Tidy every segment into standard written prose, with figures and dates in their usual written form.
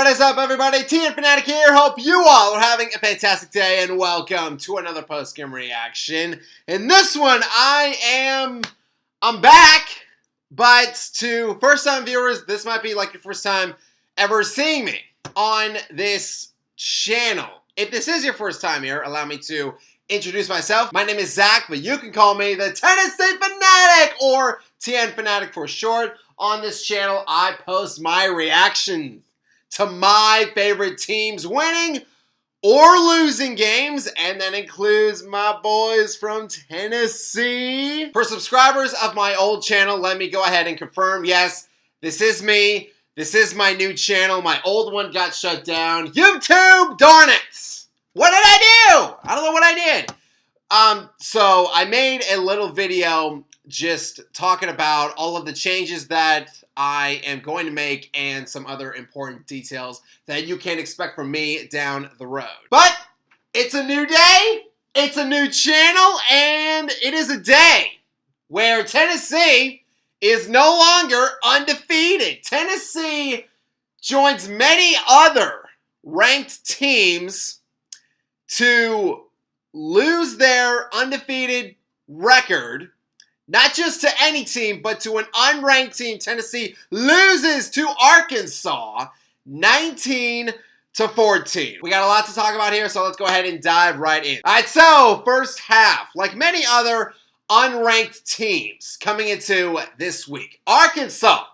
What is up, everybody? TN Fanatic here. Hope you all are having a fantastic day, and welcome to another post-game reaction. In this one, I'm back, but to first-time viewers, this might be like your first time ever seeing me on this channel. If this is your first time here, allow me to introduce myself. My name is Zach, but you can call me the Tennessee Fanatic, or TN Fanatic for short. On this channel, I post my reactions to my favorite teams winning or losing games, and that includes my boys from Tennessee. For subscribers of my old channel, let me go ahead and confirm, yes, this is me. This is my new channel. My old one got shut down. YouTube, darn it! What did I do? I don't know what I did. So I made a little video just talking about all of the changes that I am going to make and some other important details that you can expect from me down the road. But it's a new day, it's a new channel, and it is a day where Tennessee is no longer undefeated. Tennessee joins many other ranked teams to lose their undefeated record, not just to any team, but to an unranked team. Tennessee loses to Arkansas 19-14. We got a lot to talk about here, so let's go ahead and dive right in. All right, so first half, like many other unranked teams coming into this week, Arkansas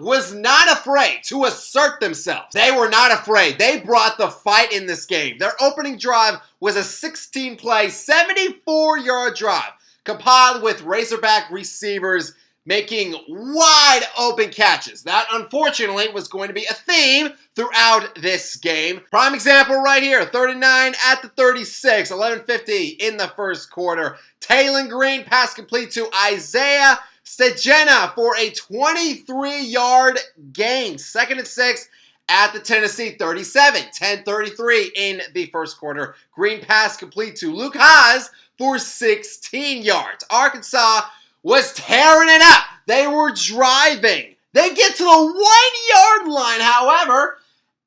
was not afraid to assert themselves. They were not afraid. They brought the fight in this game. Their opening drive was a 16-play, 74-yard drive, compiled with Razorback receivers making wide open catches. That, unfortunately, was going to be a theme throughout this game. Prime example right here, 39 at the 36, 11:50 in the first quarter. Taylor Green pass complete to Isaiah Stejena for a 23-yard gain. 2nd and 6 at the Tennessee 37. 10:33 in the first quarter. Green pass complete to Luke Haas for 16 yards. Arkansas was tearing it up. They were driving. They get to the 1-yard line, however,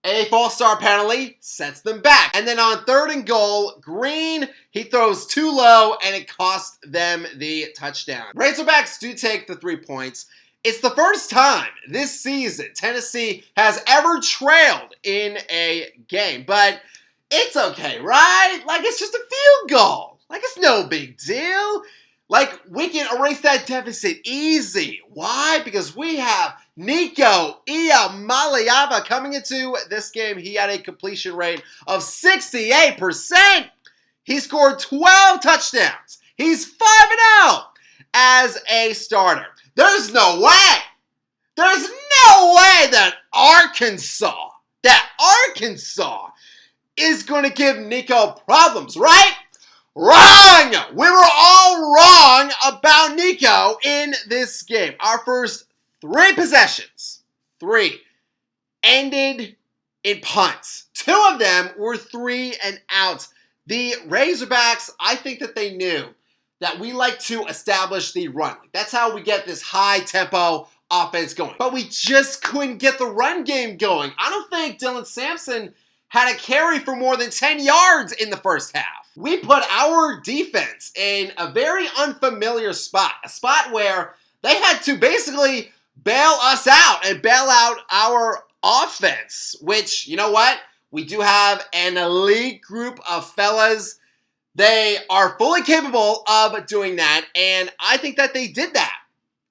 a false start penalty sets them back. And then on 3rd and goal, Green, he throws too low, and it cost them the touchdown. Razorbacks do take the 3 points. It's the first time this season Tennessee has ever trailed in a game. But it's okay, right? Like, it's just a field goal. Like, it's no big deal. Like, we can erase that deficit easy. Why? Because we have Nico Iamaleava coming into this game. He had a completion rate of 68%. He scored 12 touchdowns. He's 5-0 as a starter. There's no way that Arkansas is going to give Nico problems, right? Wrong! We were all wrong about Nico in this game. Our first 3 possessions, 3, ended in punts. 2 of them were 3 and outs. The Razorbacks, I think that they knew that we like to establish the run. That's how we get this high-tempo offense going. But we just couldn't get the run game going. I don't think Dylan Sampson had a carry for more than 10 yards in the first half. We put our defense in a very unfamiliar spot, a spot where they had to basically bail us out and bail out our offense, which, you know what? We do have an elite group of fellas. They are fully capable of doing that, and I think that they did that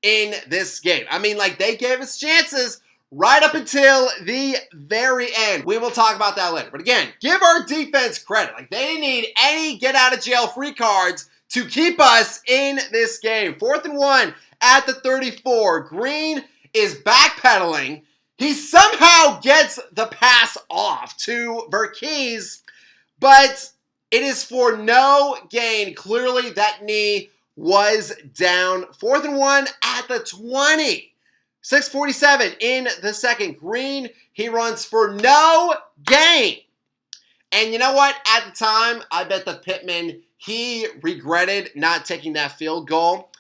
in this game. I mean, like, they gave us chances right up until the very end. We will talk about that later. But again, give our defense credit. Like, they didn't need any get-out-of-jail-free cards to keep us in this game. 4th and 1 at the 34. Green is backpedaling. He somehow gets the pass off to Verkes, but it is for no gain. Clearly, that knee was down. 4th and 1 at the 20. 6:47 in the second. Green, he runs for no gain. And you know what? At the time, I bet the Pittman, he regretted not taking that field goal.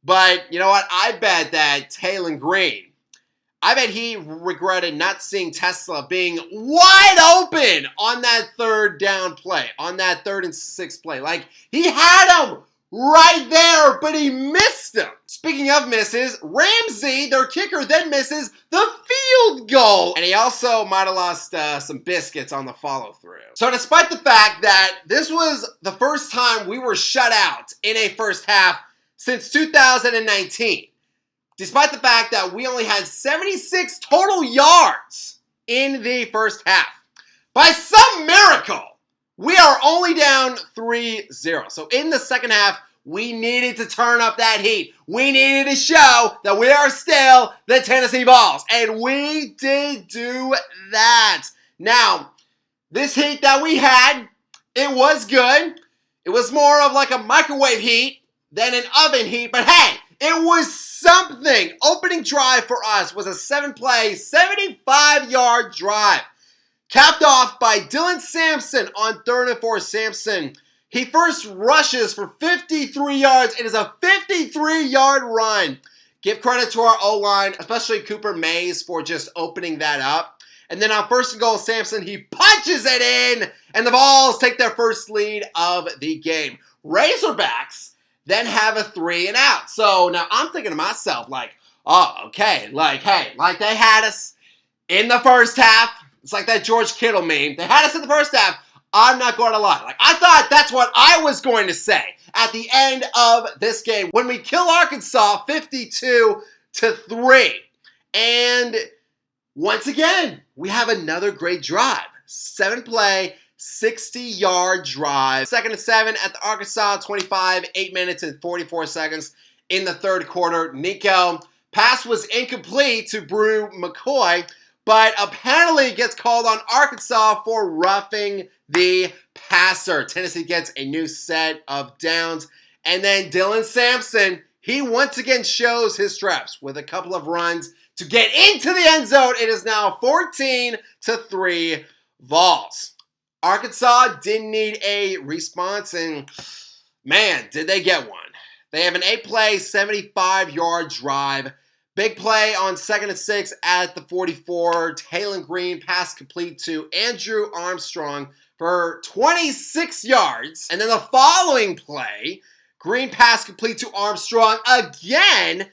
But you know what? I bet that Taylor Green, I bet he regretted not seeing Tesla being wide open on that third down play, on that 3rd and 6 play. Like, he had him right there, but he missed him. Speaking of misses, Ramsey, their kicker, then misses the field goal. And he also might have lost some biscuits on the follow-through. So despite the fact that this was the first time we were shut out in a first half since 2019, despite the fact that we only had 76 total yards in the first half, by some miracle, we are only down 3-0. So in the second half, we needed to turn up that heat. We needed to show that we are still the Tennessee Vols. And we did do that. Now, this heat that we had, it was good. It was more of like a microwave heat than an oven heat. But hey, it was something. Opening drive for us was a 7-play, 75-yard drive. Capped off by Dylan Sampson on 3rd and 4. Sampson, he first rushes for 53 yards. It is a 53-yard run. Give credit to our O-line, especially Cooper Mays, for just opening that up. And then on 1st and goal, Sampson, he punches it in, and the Vols take their first lead of the game. Razorbacks then have a 3 and out. So now I'm thinking to myself, like, oh, okay, like, hey, like they had us in the first half. It's like that George Kittle meme. They had us in the first half. I'm not going to lie. Like, I thought that's what I was going to say at the end of this game when we kill Arkansas 52-3. And once again, we have another great drive. 7-play, 60-yard drive. 2nd and 7 at the Arkansas 25, 8 minutes and 44 seconds in the 3rd quarter. Nico, pass was incomplete to Brew McCoy, but a penalty gets called on Arkansas for roughing the passer. Tennessee gets a new set of downs. And then Dylan Sampson, he once again shows his straps with a couple of runs to get into the end zone. It is now 14-3 Vols. Arkansas didn't need a response, and man, did they get one. They have an 8-play, 75-yard drive. Big play on 2nd and 6 at the 44. Taylon Green pass complete to Andrew Armstrong for 26 yards. And then the following play, Green pass complete to Armstrong again.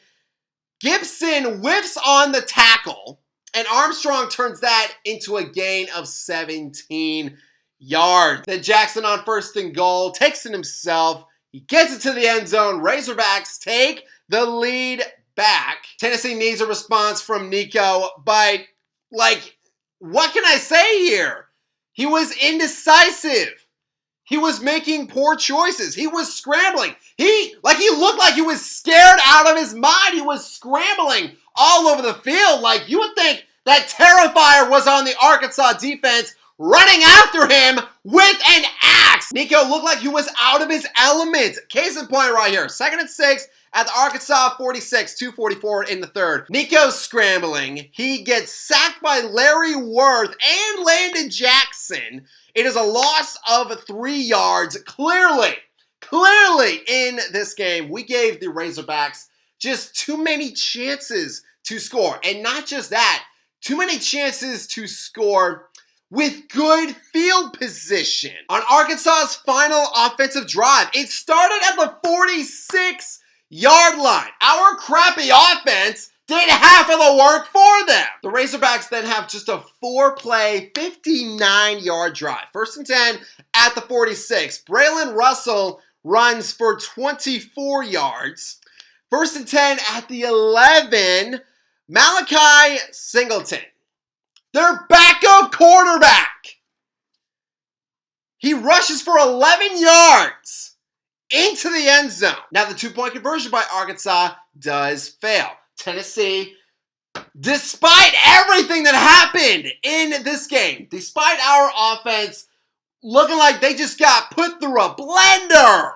Gibson whiffs on the tackle, and Armstrong turns that into a gain of 17 yards. Then Jackson on 1st and goal takes it himself. He gets it to the end zone. Razorbacks take the lead back. Tennessee needs a response from Nico, but, like, what can I say here? He was indecisive. He was making poor choices. He was scrambling. He looked like he was scared out of his mind. He was scrambling all over the field. Like, you would think that Terrifier was on the Arkansas defense running after him with an axe. Nico looked like he was out of his element. Case in point right here. 2nd and 6 at the Arkansas 46, 2:44 in the 3rd. Nico's scrambling. He gets sacked by Larry Worth and Landon Jackson. It is a loss of 3 yards. Clearly in this game, we gave the Razorbacks just too many chances to score. And not just that, too many chances to score with good field position. On Arkansas's final offensive drive, it started at the 46-yard line. Our crappy offense did half of the work for them. The Razorbacks then have just a 4-play, 59-yard drive. 1st and 10 at the 46. Braylon Russell runs for 24 yards. 1st and 10 at the 11. Malachi Singleton, their backup quarterback, he rushes for 11 yards into the end zone. Now, the 2-point conversion by Arkansas does fail. Tennessee, despite everything that happened in this game, despite our offense looking like they just got put through a blender,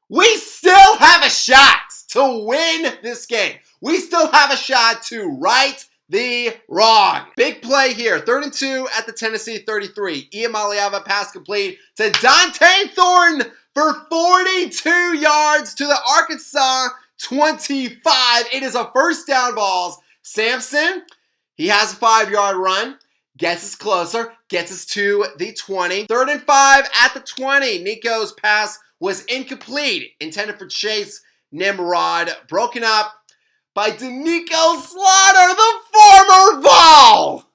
we still have a shot to win this game. We still have a shot to right the wrong. Big play here. 3rd and 2 at the Tennessee 33. Iamaleava pass complete to Dante Thornton for 42 yards to the Arkansas 25. It is a 1st down Vols. Sampson, He has a 5-yard run, gets us closer, gets us to the 20. 3rd and 5 at the 20. Nico's pass was incomplete, intended for Chase Nimrod, broken up by Danico Slaughter, the former Vol.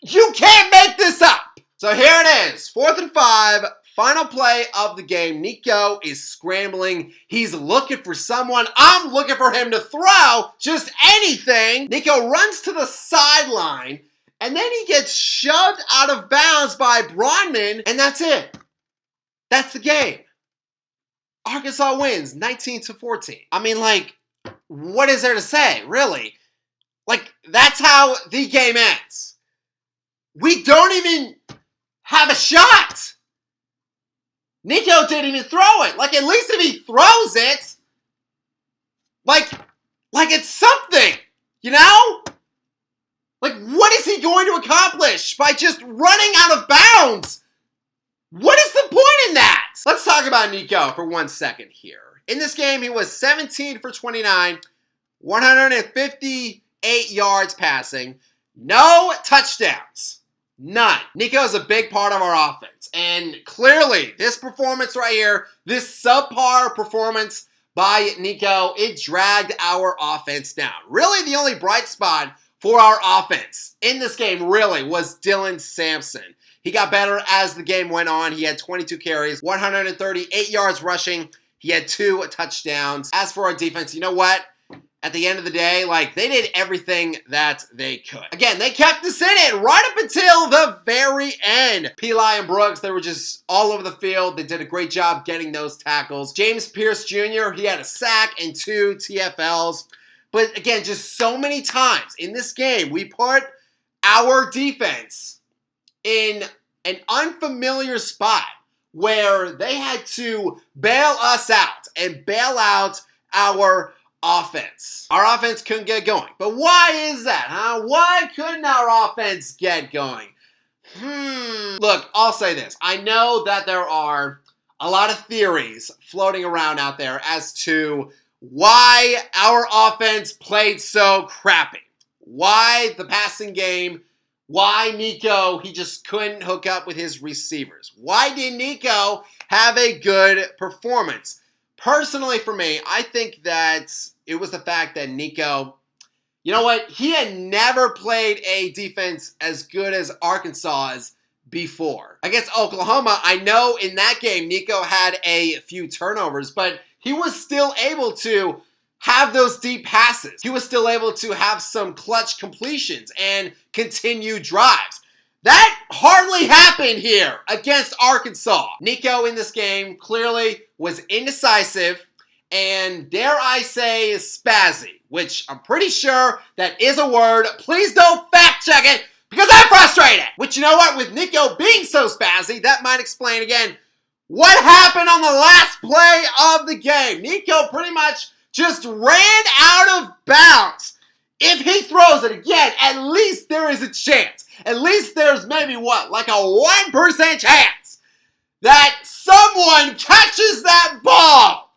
You can't make this up. So here it is, 4th and 5, final play of the game. Nico is scrambling. He's looking for someone. I'm looking for him to throw just anything. Nico runs to the sideline, and then he gets shoved out of bounds by Bronman, and that's it. That's the game. Arkansas wins 19-14. I mean, like, what is there to say, really? Like, that's how the game ends. We don't even have a shot. Nico didn't even throw it. Like, at least if he throws it, like it's something, you know? Like, what is he going to accomplish by just running out of bounds? What is the point in that? Let's talk about Nico for 1 second here. In this game, he was 17 for 29, 158 yards passing, no touchdowns. None. Nico is a big part of our offense. And clearly, this performance right here, this subpar performance by Nico, it dragged our offense down. Really, the only bright spot for our offense in this game really was Dylan Sampson. He got better as the game went on. He had 22 carries, 138 yards rushing. He had 2 touchdowns. As for our defense, you know what? At the end of the day, like, they did everything that they could. Again, they kept us in it right up until the very end. Peli and Brooks, they were just all over the field. They did a great job getting those tackles. James Pierce Jr., he had a sack and 2 TFLs. But again, just so many times in this game, we put our defense in an unfamiliar spot where they had to bail us out and bail out our offense. Our offense couldn't get going. But why is that, huh? Why couldn't our offense get going? Look, I'll say this. I know that there are a lot of theories floating around out there as to why our offense played so crappy. Why the passing game, why Nico, he just couldn't hook up with his receivers. Why did Nico have a good performance? Personally, for me, I think that it was the fact that Nico, you know what? He had never played a defense as good as Arkansas's before. Against Oklahoma, I know in that game, Nico had a few turnovers, but he was still able to have those deep passes. He was still able to have some clutch completions and continue drives. That hardly happened here against Arkansas. Nico in this game clearly was indecisive and, dare I say, spazzy, which I'm pretty sure that is a word. Please don't fact check it because I'm frustrated. Which, you know what, with Nico being so spazzy, that might explain again what happened on the last play of the game. Nico pretty much just ran out of bounds. If he throws it again, at least there is a chance. At least there's maybe what, like a 1% chance that someone catches that ball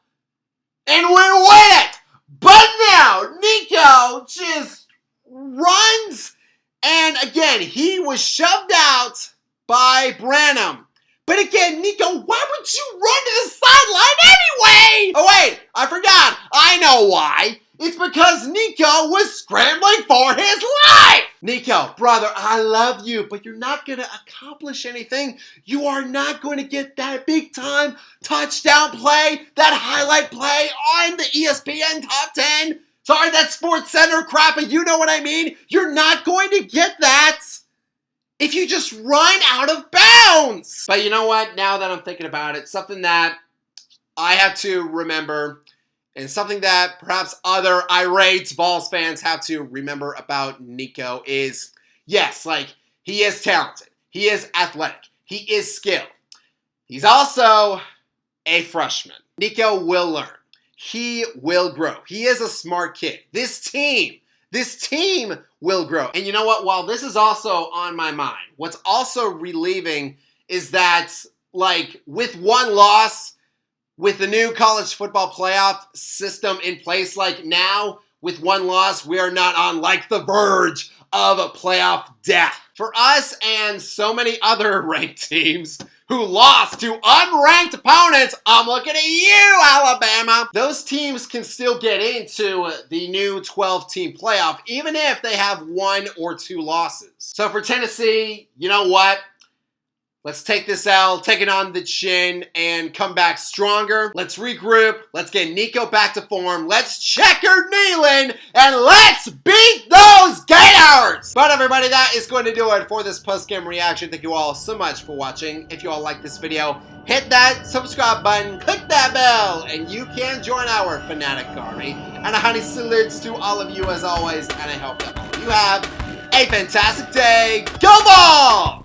and we win it. But now, Nico just runs, and again, he was shoved out by Branham. But again, Nico, why would you run to the sideline anyway? Oh wait, I forgot. I know why. It's because Nico was scrambling for his life. Nico, brother, I love you, but you're not going to accomplish anything. You are not going to get that big time touchdown play, that highlight play on the ESPN Top 10. Sorry, that Sports Center crap, but you know what I mean. You're not going to get that if you just run out of bounds. But you know what? Now that I'm thinking about it, something that I have to remember, and something that perhaps other irate Vols fans have to remember about Nico is, yes, like, he is talented. He is athletic. He is skilled. He's also a freshman. Nico will learn. He will grow. He is a smart kid. This team will grow. And you know what? While this is also on my mind, what's also relieving is that, like, with one loss, with the new college football playoff system in place, like, now with one loss, we are not on like the verge of a playoff death. For us and so many other ranked teams who lost to unranked opponents, I'm looking at you, Alabama. Those teams can still get into the new 12-team playoff, even if they have 1 or 2 losses. So for Tennessee, you know what? Let's take this L, take it on the chin, and come back stronger. Let's regroup. Let's get Nico back to form. Let's checker Neyland, and let's beat those Gators! But everybody, that is going to do it for this post-game reaction. Thank you all so much for watching. If you all like this video, hit that subscribe button, click that bell, and you can join our Fanatic Army. And a honey salutes to all of you as always, and I hope that all of you have a fantastic day. Go Vols!